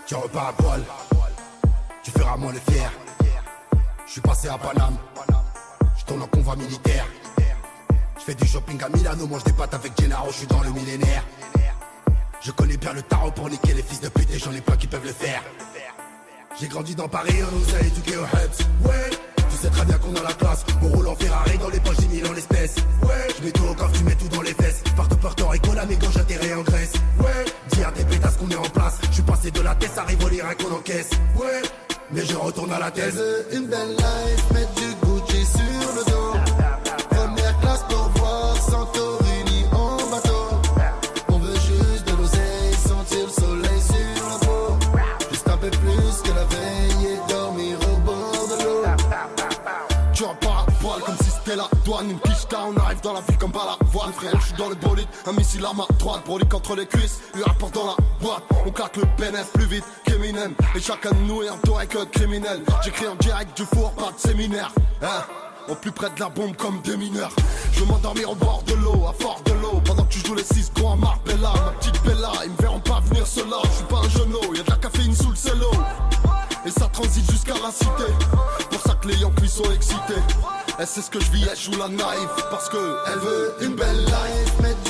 Tu repars à poil, tu feras moins le fier. Je suis passé à Paname, je tourne en convoi militaire. Je fais du shopping à Milano, mange des pâtes avec Gennaro, je suis dans le millénaire. Je connais bien le tarot pour niquer les fils de pute et j'en ai plein qui peuvent le faire. J'ai grandi dans Paris, on nous a éduqués au Hubs. Ouais, tu sais très bien qu'on a la classe. On roule en Ferrari dans les poches, 10 000 en l'espèce. Ouais, je mets tout au coffre, tu mets tout dans les fesses. Part de Porto Rico, là, mais quand j'atterris en Grèce. Ouais, dis à tes pétasses qu'on est en place. Je suis passé de la tête à Rivoli, rien qu'on encaisse. Ouais, mais je retourne à la thèse. Une belle life, mettre du Gucci sur le dos. Première classe pour voir Santorini en bateau. On veut juste de l'oseille, sentir le soleil sur la peau. Juste un peu plus que la veille et dormir au bord de l'eau. Tu repars à poil comme si c'était la douane. Une pista, on arrive dans la ville comme par la voile. Frère, je suis dans le bolide, un missile à ma droite. Brolique entre les cuisses, lui rapporte dans la boîte. On claque le bénéf plus vite qu'Eminem. Et chacun de nous est entouré que de criminels. J'écris en direct du four, pas de séminaire, hein. Au plus près de la bombe comme des mineurs. Je veux m'endormir au bord de l'eau, à fort de l'eau. Pendant que tu joues les 6 gros à Marbella. Ma petite Bella, ils me verront pas venir cela. Je suis pas un genou, y'a de la caféine sous le cello. Et ça transite jusqu'à la cité. Pour ça que les Yankees sont excités. Elle sait ce que je vis, elle joue la naïve. Parce que elle veut Une belle life, mettre